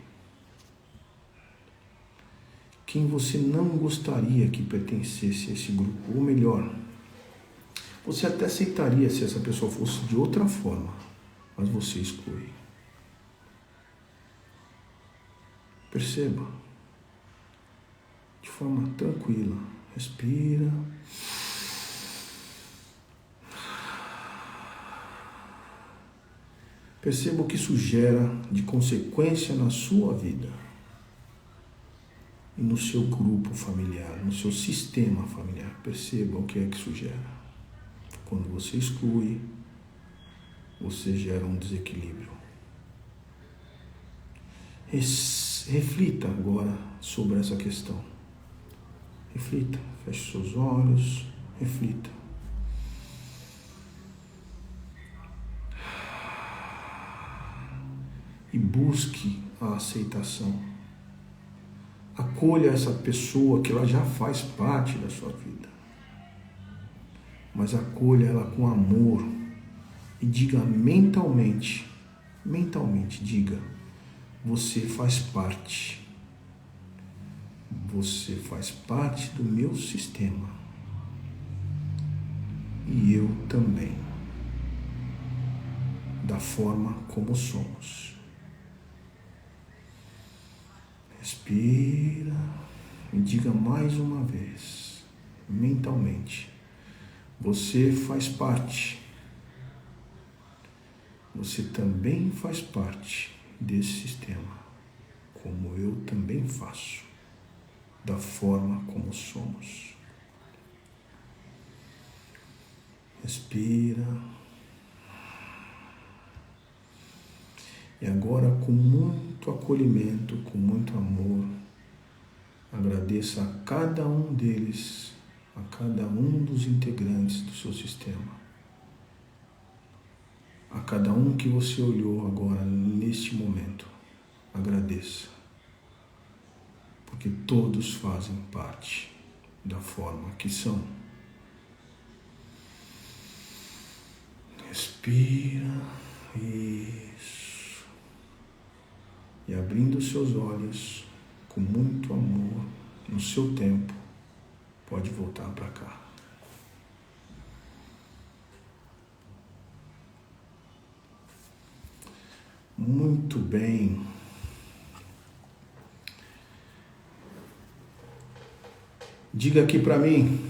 Quem você não gostaria que pertencesse a esse grupo? Ou melhor, você até aceitaria se essa pessoa fosse de outra forma, mas você exclui. Perceba, de forma tranquila, respira. Perceba o que isso gera de consequência na sua vida e no seu grupo familiar, no seu sistema familiar. Perceba o que é que isso gera. Quando você exclui, você gera um desequilíbrio. Reflita agora sobre essa questão. Reflita, feche seus olhos, reflita. E busque a aceitação. Acolha essa pessoa que ela já faz parte da sua vida. Mas acolha ela com amor e diga mentalmente, diga: você faz parte. Você faz parte do meu sistema. E eu também. Da forma como somos. Respira e diga mais uma vez, mentalmente: você faz parte. Você também faz parte desse sistema, como eu também faço, da forma como somos. Respira. E agora, com muito acolhimento, com muito amor, agradeça a cada um deles a cada um dos integrantes do seu sistema, a cada um que você olhou agora, neste momento. Agradeça, porque todos fazem parte da forma que são. Respira, isso. E abrindo seus olhos com muito amor, no seu tempo, pode voltar para cá. Muito bem. Diga aqui para mim,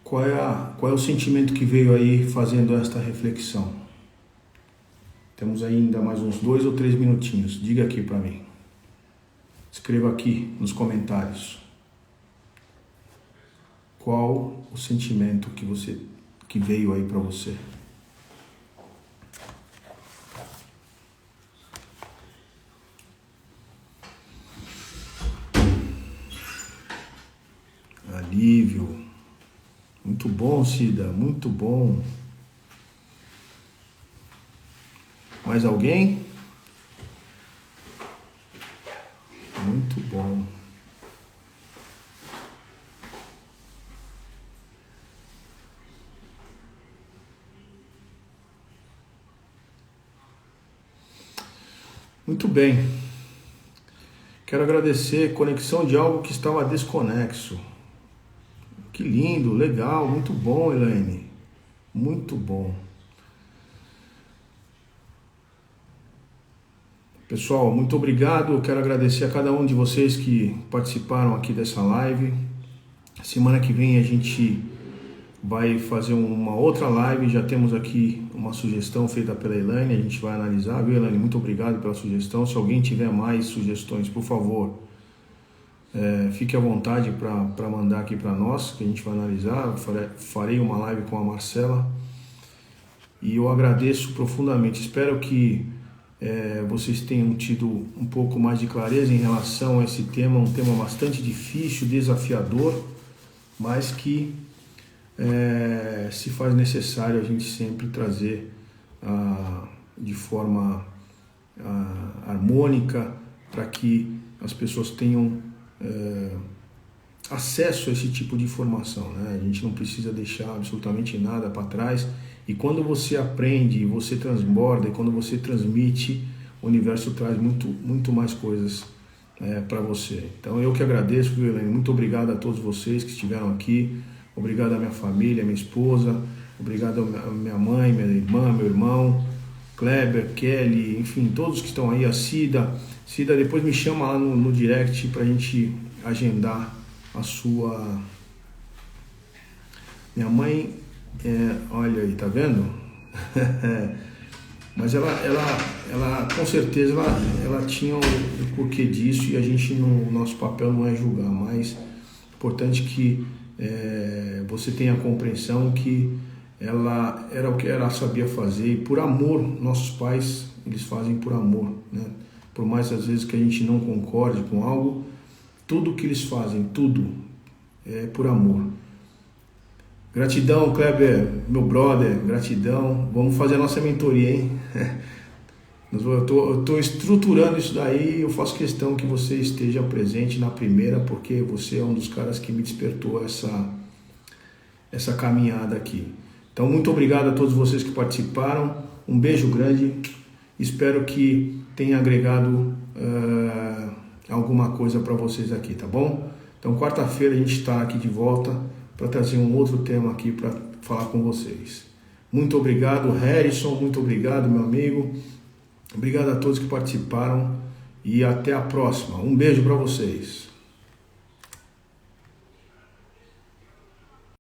qual é o sentimento que veio aí fazendo esta reflexão? Temos ainda mais uns 2 ou 3 minutinhos. Diga aqui para mim. Escreva aqui nos comentários. Qual o sentimento que veio aí para você? Alívio. Muito bom, Cida, muito bom. Mais alguém? Muito bom. Muito bem. Quero agradecer conexão de algo que estava desconexo. Que lindo, legal, muito bom, Elaine. Muito bom. Pessoal, muito obrigado. Eu quero agradecer a cada um de vocês que participaram aqui dessa live. Semana que vem a gente vai fazer uma outra live. Já temos aqui uma sugestão feita pela Elaine. A gente vai analisar, viu, Elaine? Muito obrigado pela sugestão. Se alguém tiver mais sugestões, por favor, fique à vontade para mandar aqui para nós, que a gente vai analisar. Farei uma live com a Marcela e eu agradeço profundamente. Espero que vocês tenham tido um pouco mais de clareza em relação a esse tema, um tema bastante difícil, desafiador, mas que se faz necessário a gente sempre trazer de forma harmônica para que as pessoas tenham acesso a esse tipo de informação, né? A gente não precisa deixar absolutamente nada para trás, e quando você aprende, você transborda, e quando você transmite, o universo traz muito mais coisas para você. Então eu que agradeço, viu, Elaine? Muito obrigado a todos vocês que estiveram aqui, obrigado à minha família, minha esposa, obrigado à minha mãe, minha irmã, meu irmão, Kleber, Kelly, enfim, todos que estão aí, a Cida, depois me chama lá no direct pra gente agendar a sua... Minha mãe, olha aí, tá vendo? Mas ela com certeza, ela tinha o porquê disso, e a gente, no nosso papel não é julgar, mas é importante que você tenha a compreensão que ela era o que ela sabia fazer, e por amor, nossos pais, eles fazem por amor, né? Por mais às vezes que a gente não concorde com algo, tudo que eles fazem, tudo é por amor. Gratidão, Kleber, meu brother, gratidão. Vamos fazer a nossa mentoria, hein? Eu tô estruturando isso daí, eu faço questão que você esteja presente na primeira, porque você é um dos caras que me despertou essa caminhada aqui. Então, muito obrigado a todos vocês que participaram. Um beijo grande. Espero que tenha agregado alguma coisa para vocês aqui, tá bom? Então, quarta-feira a gente está aqui de volta para trazer um outro tema aqui para falar com vocês. Muito obrigado, Harrison. Muito obrigado, meu amigo. Obrigado a todos que participaram e até a próxima. Um beijo para vocês.